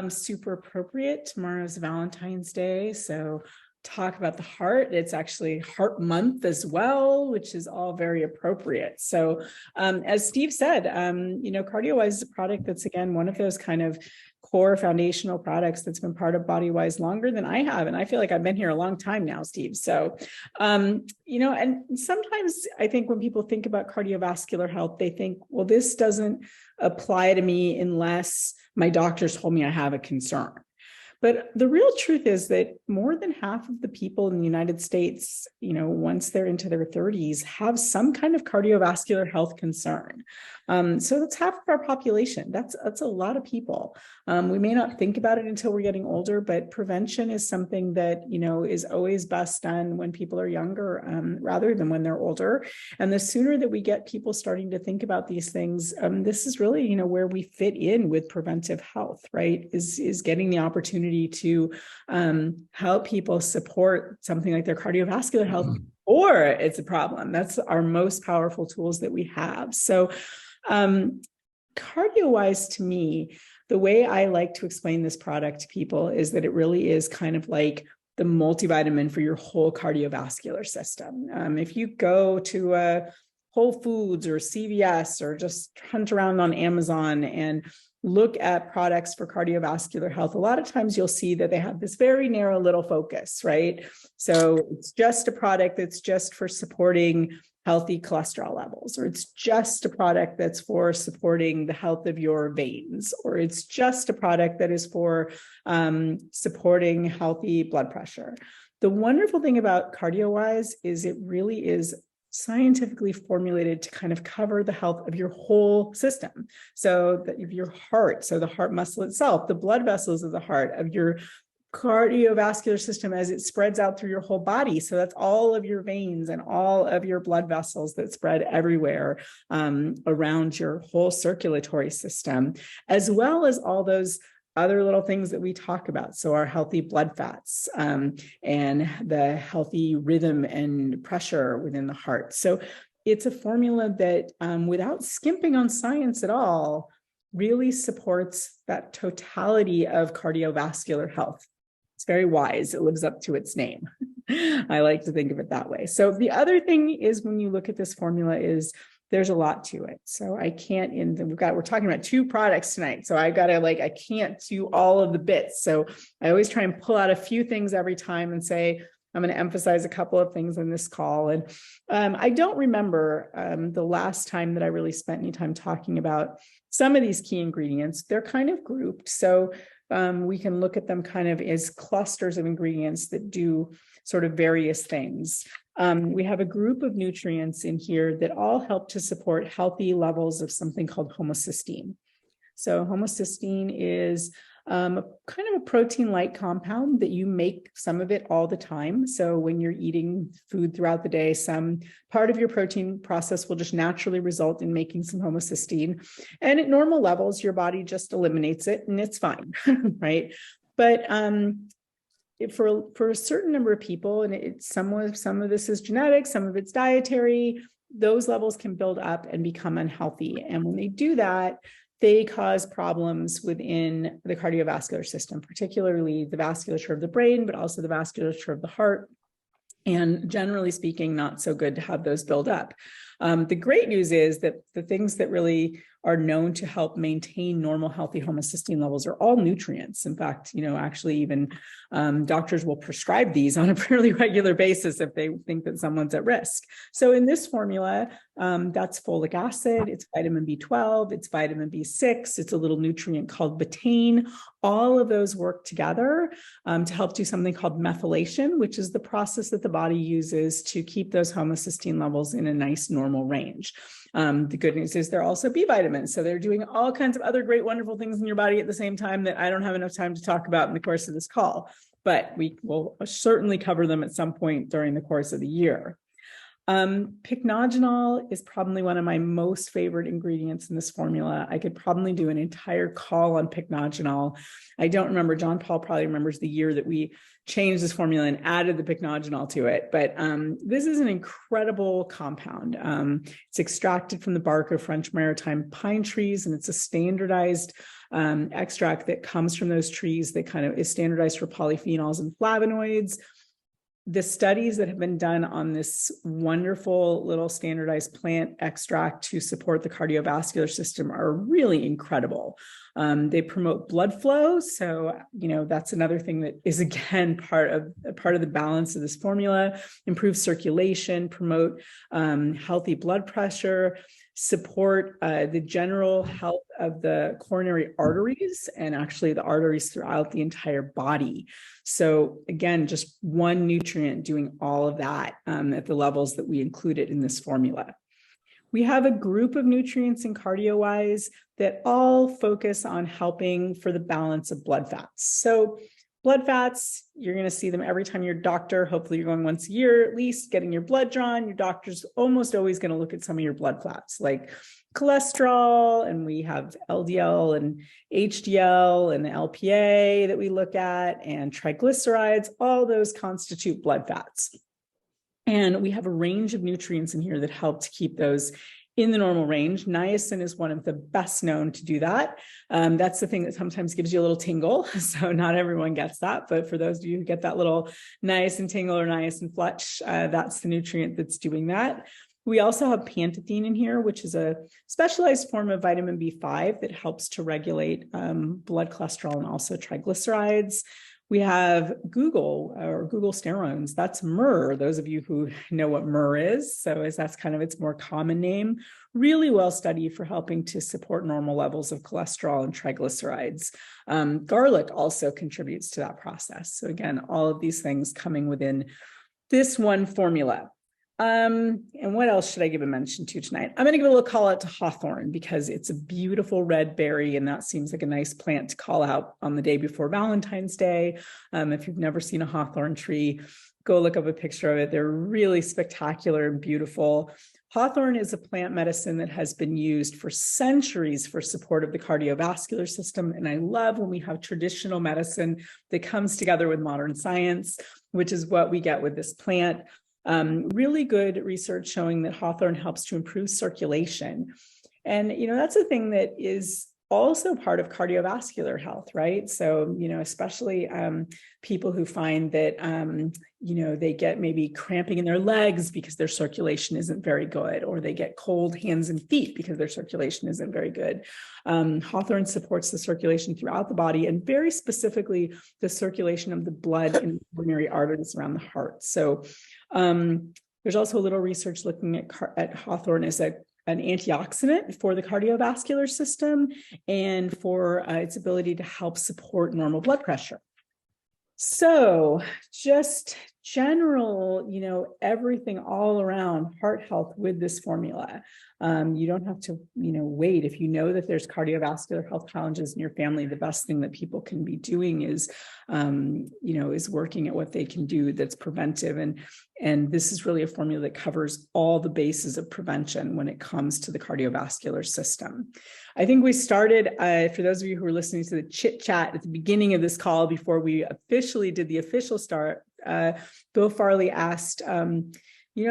super appropriate. Tomorrow's Valentine's Day, so talk about the heart. It's actually Heart Month as well, which is all very appropriate. So as Steve said, CardioWise is a product that's, again, one of those kind of core foundational products that's been part of BodyWise longer than I have. And I feel like I've been here a long time now, Steve. So, and sometimes I think when people think about cardiovascular health, they think, well, this doesn't apply to me unless my doctors told me I have a concern. But the real truth is that more than half of the people in the United States, once they're into their 30s, have some kind of cardiovascular health concern. So that's half of our population. That's a lot of people. We may not think about it until we're getting older, but prevention is something that, is always best done when people are younger, rather than when they're older. And the sooner that we get people starting to think about these things, this is really, where we fit in with preventive health, right? Is getting the opportunity to help people support something like their cardiovascular health, or it's a problem. That's our most powerful tools that we have. So CardioWise, to me, the way I like to explain this product to people is that it really is kind of like the multivitamin for your whole cardiovascular system. If you go to a Whole Foods or CVS or just hunt around on Amazon and look at products for cardiovascular health, a lot of times you'll see that they have this very narrow little focus, right? So it's just a product that's just for supporting healthy cholesterol levels, or it's just a product that's for supporting the health of your veins, or it's just a product that is for supporting healthy blood pressure. The wonderful thing about CardioWise is it really is scientifically formulated to kind of cover the health of your whole system. So that of your heart, so the heart muscle itself, the blood vessels of the heart, of your cardiovascular system as it spreads out through your whole body. So that's all of your veins and all of your blood vessels that spread everywhere around your whole circulatory system, as well as all those other little things that we talk about. So our healthy blood fats and the healthy rhythm and pressure within the heart. So it's a formula that without skimping on science at all, really supports that totality of cardiovascular health. It's very wise. It lives up to its name. I like to think of it that way. So the other thing is, when you look at this formula, is there's a lot to it. So I can't, we're talking about 2 products tonight. So I can't do all of the bits. So I always try and pull out a few things every time and say, I'm going to emphasize a couple of things in this call. And I don't remember the last time that I really spent any time talking about some of these key ingredients. They're kind of grouped. So we can look at them kind of as clusters of ingredients that do sort of various things. We have a group of nutrients in here that all help to support healthy levels of something called homocysteine. So homocysteine is kind of a protein-like compound that you make some of it all the time. So when you're eating food throughout the day, some part of your protein process will just naturally result in making some homocysteine. And at normal levels, your body just eliminates it and it's fine, right? But for a certain number of people, and some of this is genetic, some of it's dietary, those levels can build up and become unhealthy. And when they do that, they cause problems within the cardiovascular system, particularly the vasculature of the brain, but also the vasculature of the heart. And generally speaking, not so good to have those build up. The great news is that the things that really are known to help maintain normal, healthy homocysteine levels are all nutrients. In fact, actually even doctors will prescribe these on a fairly regular basis if they think that someone's at risk. So in this formula, that's folic acid, it's vitamin B12, it's vitamin B6, it's a little nutrient called betaine. All of those work together to help do something called methylation, which is the process that the body uses to keep those homocysteine levels in a nice normal range. The good news is they're also B vitamins. So they're doing all kinds of other great, wonderful things in your body at the same time that I don't have enough time to talk about in the course of this call, but we will certainly cover them at some point during the course of the year. Pycnogenol is probably one of my most favorite ingredients in this formula. I could probably do an entire call on pycnogenol. I don't remember, John Paul probably remembers the year that we changed this formula and added the pycnogenol to it. But this is an incredible compound. It's extracted from the bark of French maritime pine trees, and it's a standardized extract that comes from those trees that kind of is standardized for polyphenols and flavonoids. The studies that have been done on this wonderful little standardized plant extract to support the cardiovascular system are really incredible. They promote blood flow. So, that's another thing that is, again, part of the balance of this formula. Improve circulation, promote healthy blood pressure, support the general health of the coronary arteries and actually the arteries throughout the entire body. So again, just one nutrient doing all of that at the levels that we included in this formula. We have a group of nutrients in cardio-wise that all focus on helping for the balance of blood fats. So blood fats, you're going to see them every time your doctor, hopefully you're going once a year at least, getting your blood drawn. Your doctor's almost always going to look at some of your blood fats like cholesterol, and we have LDL and HDL and LPA that we look at, and triglycerides. All those constitute blood fats. And we have a range of nutrients in here that help to keep those in the normal range. Niacin is one of the best known to do that. That's the thing that sometimes gives you a little tingle. So not everyone gets that, but for those of you who get that little niacin tingle or niacin flush, that's the nutrient that's doing that. We also have pantethine in here, which is a specialized form of vitamin B5 that helps to regulate blood cholesterol and also triglycerides. We have Google sterones. That's myrrh. Those of you who know what myrrh is, so that's kind of its more common name, really well studied for helping to support normal levels of cholesterol and triglycerides. Garlic also contributes to that process. So again, all of these things coming within this one formula. And what else should I give a mention to tonight? I'm going to give a little call out to hawthorn because it's a beautiful red berry, and that seems like a nice plant to call out on the day before Valentine's Day. If you've never seen a hawthorn tree, go look up a picture of it. They're really spectacular and beautiful. Hawthorn is a plant medicine that has been used for centuries for support of the cardiovascular system. And I love when we have traditional medicine that comes together with modern science, which is what we get with this plant. Really good research showing that hawthorn helps to improve circulation. And, that's a thing that is also part of cardiovascular health, right? So, especially people who find that, they get maybe cramping in their legs because their circulation isn't very good, or they get cold hands and feet because their circulation isn't very good. Hawthorn supports the circulation throughout the body, and very specifically the circulation of the blood in the coronary arteries around the heart. So there's also a little research looking at hawthorn as an antioxidant for the cardiovascular system and for its ability to help support normal blood pressure. So just general, everything all around heart health with this formula. You don't have to, wait. If you know that there's cardiovascular health challenges in your family, the best thing that people can be doing is, is working at what they can do that's preventive. And this is really a formula that covers all the bases of prevention when it comes to the cardiovascular system. I think we started, for those of you who were listening to the chit chat at the beginning of this call, before we officially did the official start, Bill Farley asked,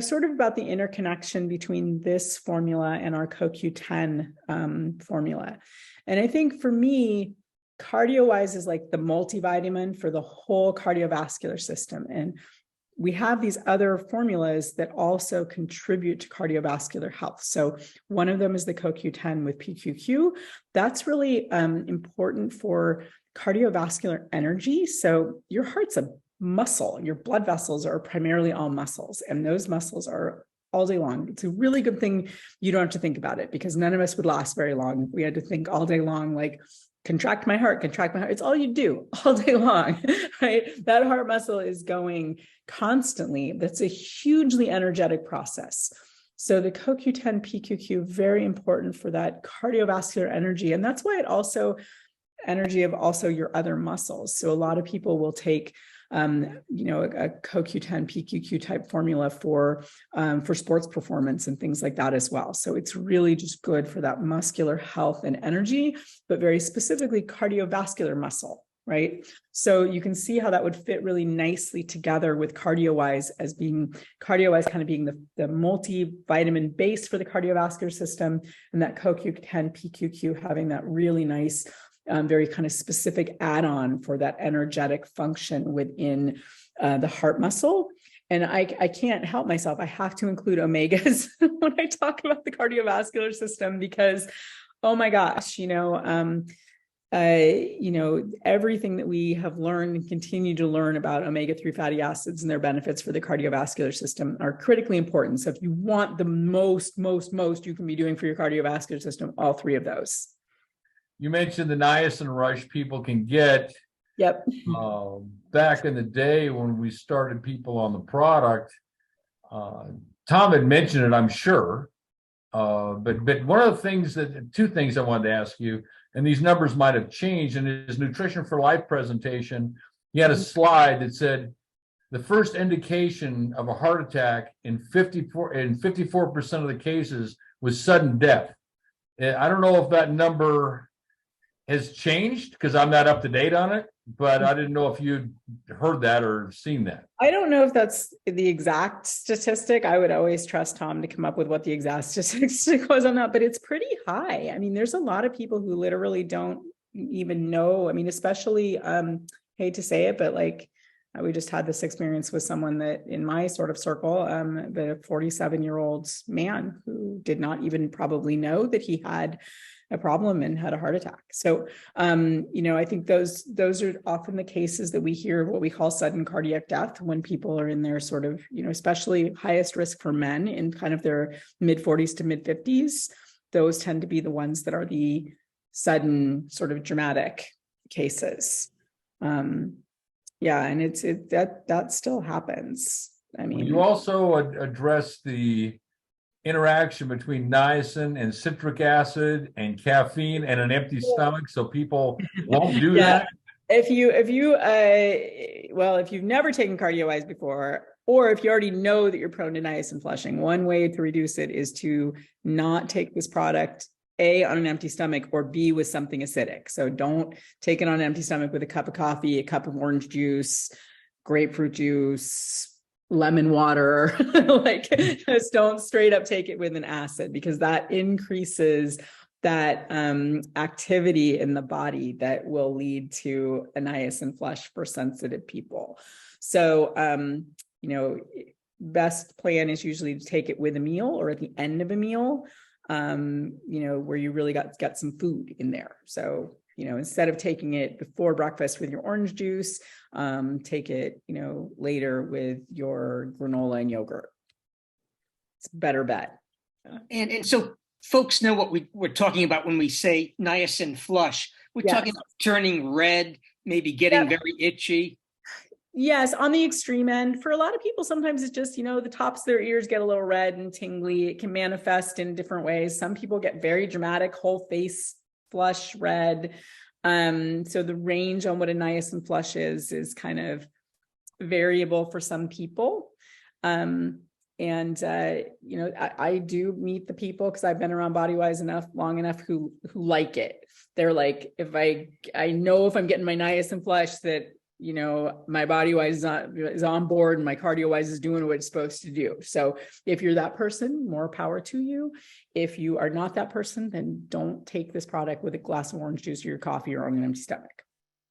sort of about the interconnection between this formula and our CoQ10 formula. And I think for me, CardioWise is like the multivitamin for the whole cardiovascular system. And we have these other formulas that also contribute to cardiovascular health. So one of them is the CoQ10 with PQQ. That's really important for cardiovascular energy. So your heart's a muscle. Your blood vessels are primarily all muscles, and those muscles are all day long. It's a really good thing you don't have to think about it, because none of us would last very long if we had to think all day long, like, contract my heart. It's all you do all day long, right? That heart muscle is going constantly. That's a hugely energetic process. So the CoQ10 PQQ, very important for that cardiovascular energy. And that's why it also energy of also your other muscles. So a lot of people will take a CoQ10 PQQ type formula for sports performance and things like that as well. So it's really just good for that muscular health and energy, but very specifically cardiovascular muscle, right? So you can see how that would fit really nicely together with CardioWise CardioWise kind of being the multivitamin base for the cardiovascular system, and that CoQ10 PQQ having that really nice very kind of specific add-on for that energetic function within the heart muscle. And I can't help myself. I have to include omegas when I talk about the cardiovascular system, because, oh my gosh, everything that we have learned and continue to learn about omega-3 fatty acids and their benefits for the cardiovascular system are critically important. So if you want the most you can be doing for your cardiovascular system, all three of those. You mentioned the niacin rush people can get. Yep. Back in the day when we started people on the product, Tom had mentioned it, I'm sure. But one of the things two things I wanted to ask you, and these numbers might have changed. In his Nutrition for Life presentation, he had a slide that said the first indication of a heart attack in 54% of the cases was sudden death. I don't know if that number has changed because I'm not up to date on it, but I didn't know if you'd heard that or seen that. I don't know if that's the exact statistic. I would always trust Tom to come up with what the exact statistic was on that, but it's pretty high. I mean, there's a lot of people who literally don't even know. I mean, especially, hate to say it, but like we just had this experience with someone that in my sort of circle, the 47-year-old man who did not even probably know that he had a problem and had a heart attack. So, I think those are often the cases that we hear of what we call sudden cardiac death when people are in their sort of, especially highest risk for men in kind of their mid 40s to mid 50s. Those tend to be the ones that are the sudden sort of dramatic cases. And that still happens. I mean, you also address the interaction between niacin and citric acid and caffeine and an empty stomach, so people won't do that. If you've never taken CardioWise before, or if you already know that you're prone to niacin flushing, one way to reduce it is to not take this product A, on an empty stomach, or B, with something acidic. So don't take it on an empty stomach with a cup of coffee, a cup of orange juice, grapefruit juice, lemon water. Like, just don't straight up take it with an acid, because that increases that activity in the body that will lead to a niacin flush for sensitive people. So, best plan is usually to take it with a meal or at the end of a meal, where you really got some food in there. So, instead of taking it before breakfast with your orange juice, take it, later with your granola and yogurt. It's a better bet. And so folks know what we're talking about when we say niacin flush. We're talking about turning red, maybe getting very itchy. Yes, on the extreme end. For a lot of people, sometimes it's just, the tops of their ears get a little red and tingly. It can manifest in different ways. Some people get very dramatic, whole face flush red. So the range on what a niacin flush is kind of variable for some people. I do meet the people, because I've been around BodyWise long enough who like it. They're like, if I know if I'm getting my niacin flush that, my BodyWise is on board and my CardioWise is doing what it's supposed to do. So if you're that person, more power to you. If you are not that person, then don't take this product with a glass of orange juice or your coffee or on an empty stomach.